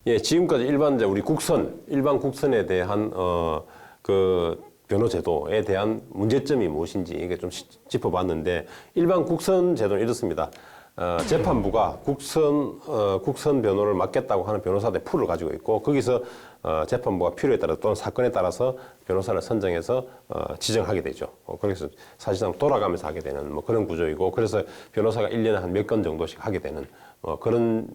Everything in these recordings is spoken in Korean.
예, 지금까지 일반 우리 일반 국선에 대한 그 변호 제도에 대한 문제점이 무엇인지 이게 좀 짚어봤는데, 일반 국선 제도는 이렇습니다. 재판부가 국선 변호를 맡겠다고 하는 변호사들의 풀을 가지고 있고, 거기서 재판부가 필요에 따라 또는 사건에 따라서 변호사를 선정해서 지정하게 되죠. 그래서 사실상 돌아가면서 하게 되는 뭐 그런 구조이고, 그래서 변호사가 1년에 한 몇 건 정도씩 하게 되는 그런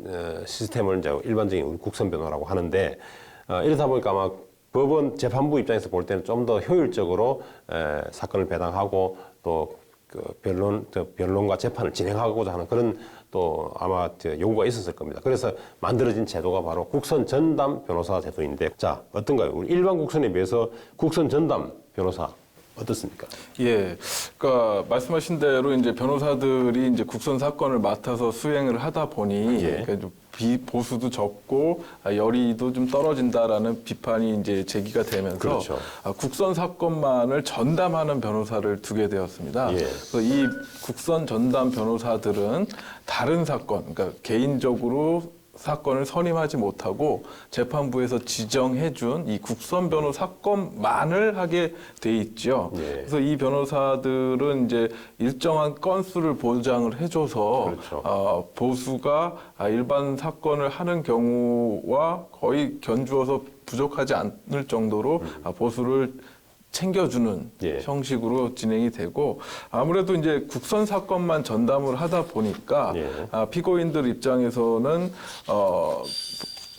시스템을 이제 일반적인 국선 변호라고 하는데, 이러다 보니까 아마 법원 재판부 입장에서 볼 때는 좀 더 효율적으로 사건을 배당하고 또 그 변론과 재판을 진행하고자 하는 그런 또 아마 요구가 있었을 겁니다. 그래서 만들어진 제도가 바로 국선 전담 변호사 제도인데, 자, 어떤가요? 우리 일반 국선에 비해서 국선 전담 변호사 어떻습니까? 예, 그러니까 말씀하신 대로 이제 변호사들이 이제 국선 사건을 맡아서 수행을 하다 보니 예. 그러니까 보수도 적고 열의도 좀 떨어진다라는 비판이 이제 제기가 되면서 그렇죠. 국선 사건만을 전담하는 변호사를 두게 되었습니다. 예. 그래서 이 국선 전담 변호사들은 다른 사건, 그러니까 개인적으로 사건을 선임하지 못하고 재판부에서 지정해준 이 국선 변호 사건만을 하게 돼 있죠. 예. 그래서 이 변호사들은 이제 일정한 건수를 보장을 해줘서 그렇죠. 보수가 일반 사건을 하는 경우와 거의 견주어서 부족하지 않을 정도로 보수를 챙겨주는 예. 형식으로 진행이 되고, 아무래도 이제 국선 사건만 전담을 하다 보니까 예. 피고인들 입장에서는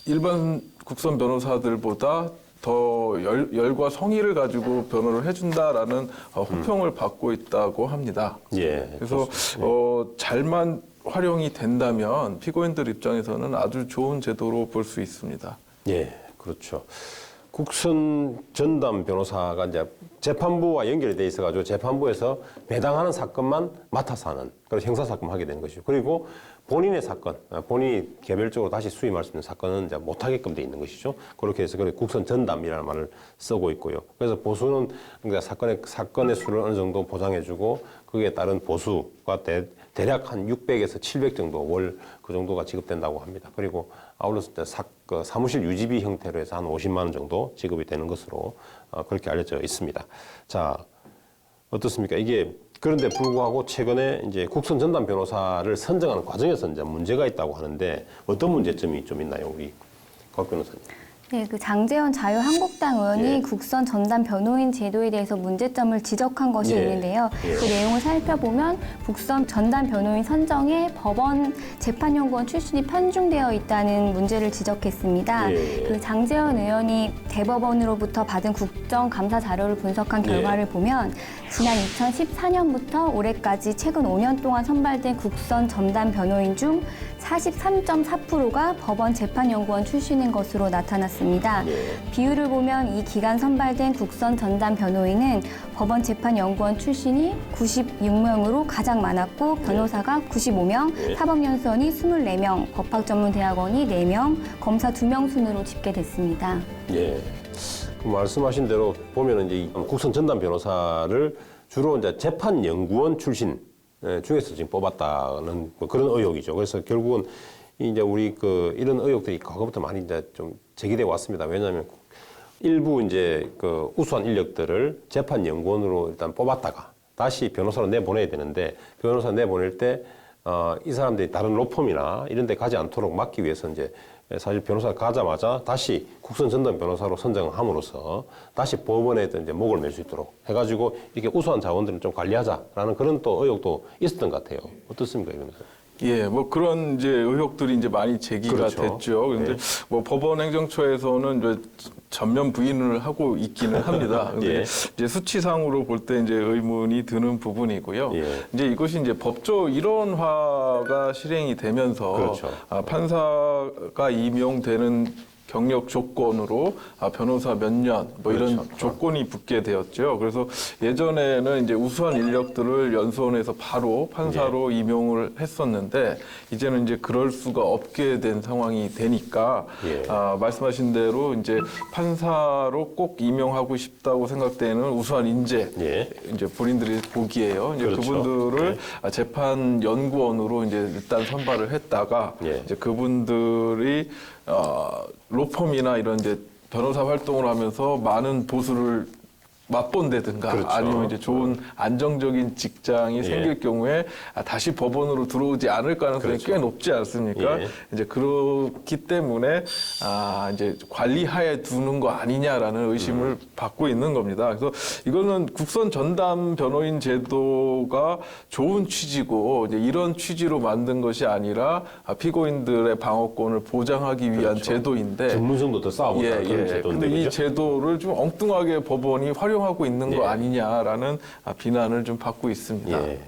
일반 국선 변호사들보다 더 열과 성의를 가지고 변호를 해준다라는 호평을 받고 있다고 합니다. 예. 그래서 잘만 활용이 된다면 피고인들 입장에서는 아주 좋은 제도로 볼 수 있습니다. 예, 그렇죠. 국선 전담 변호사가 이제 재판부와 연결이 돼 있어가지고 재판부에서 배당하는 사건만 맡아서 하는 그런 형사 사건을 하게 되는 것이죠. 그리고 본인의 사건, 본인이 개별적으로 다시 수임할 수 있는 사건은 이제 못하게끔 돼 있는 것이죠. 그렇게 해서 국선 전담이라는 말을 쓰고 있고요. 그래서 보수는 그러니까 사건의 수를 어느 정도 보장해주고 거기에 따른 보수가 대략 한 600에서 700 정도 월 그 정도가 지급된다고 합니다. 그리고 아울러서 사무실 유지비 형태로 해서 한 50만 원 정도 지급이 되는 것으로 그렇게 알려져 있습니다. 자, 어떻습니까? 이게 그런데 불구하고 최근에 이제 국선 전담 변호사를 선정하는 과정에서 이제 문제가 있다고 하는데, 어떤 문제점이 좀 있나요, 우리 곽 변호사님? 네, 그 장제원 자유한국당 의원이 예. 국선 전담 변호인 제도에 대해서 문제점을 지적한 것이 예. 있는데요. 예. 그 내용을 살펴보면 국선 전담 변호인 선정에 법원 재판연구원 출신이 편중되어 있다는 문제를 지적했습니다. 예. 그 장제원 의원이 대법원으로부터 받은 국정감사 자료를 분석한 결과를 보면 지난 2014년부터 올해까지 최근 5년 동안 선발된 국선 전담 변호인 중 43.4%가 법원 재판연구원 출신인 것으로 나타났습니다. 비율을 보면 이 기간 선발된 국선 전담 변호인은 법원 재판연구원 출신이 96명으로 가장 많았고, 변호사가 95명, 사법연수원이 24명, 법학전문대학원이 4명, 검사 2명 순으로 집계됐습니다. 예. 그 말씀하신 대로 보면은 이제 국선 전담 변호사를 주로 이제 재판연구원 출신 중에서 지금 뽑았다는 뭐 그런 의혹이죠. 그래서 결국은 이제 우리 이런 의혹들이 과거부터 많이 이제 좀 제기되어 왔습니다. 왜냐하면 일부 이제 우수한 인력들을 재판연구원으로 일단 뽑았다가 다시 변호사로 내보내야 되는데, 변호사 내보낼 때 이 사람들이 다른 로펌이나 이런 데 가지 않도록 막기 위해서 이제 사실 변호사가 가자마자 다시 국선 전담 변호사로 선정함으로써 다시 법원에 이제 목을 맬 수 있도록 해가지고 이렇게 우수한 자원들을 좀 관리하자라는 그런 또 의혹도 있었던 것 같아요. 어떻습니까, 이러면서? 예, 뭐 그런 이제 의혹들이 이제 많이 제기가 그렇죠. 됐죠. 그런데 네. 뭐 법원 행정처에서는 이제 전면 부인을 하고 있기는 합니다. 근데 예. 이제 수치상으로 볼 때 이제 의문이 드는 부분이고요. 예. 이제 이것이 이제 법조 일원화가 실행이 되면서 그렇죠. 판사가 임용되는 경력 조건으로 변호사 몇 년 뭐 이런 그렇죠. 조건이 붙게 되었죠. 그래서 예전에는 이제 우수한 인력들을 연수원에서 바로 판사로 임용을 했었는데, 이제는 이제 그럴 수가 없게 된 상황이 되니까 말씀하신 대로 이제 판사로 꼭 임용하고 싶다고 생각되는 우수한 인재, 이제 본인들이 보기에요. 이제 그렇죠. 그분들을 재판 연구원으로 이제 일단 선발을 했다가 이제 그분들이 로펌이나 이런 이제 변호사 활동을 하면서 많은 보수를 맛본다든가 그렇죠. 아니면 이제 좋은 안정적인 직장이 생길 경우에 다시 법원으로 들어오지 않을 가능성이 그렇죠. 꽤 높지 않습니까? 예. 이제 그렇기 때문에 이제 관리하에 두는 거 아니냐라는 의심을 받고 있는 겁니다. 그래서 이거는 국선 전담 변호인 제도가 좋은 취지고 이제 이런 취지로 만든 것이 아니라 피고인들의 방어권을 보장하기 위한 그렇죠. 제도인데 전문성도 더 쌓아보자 그런 제도인데 근데 이 그죠? 제도를 좀 엉뚱하게 법원이 활용하고 있는 거 예. 아니냐라는 비난을 좀 받고 있습니다. 예.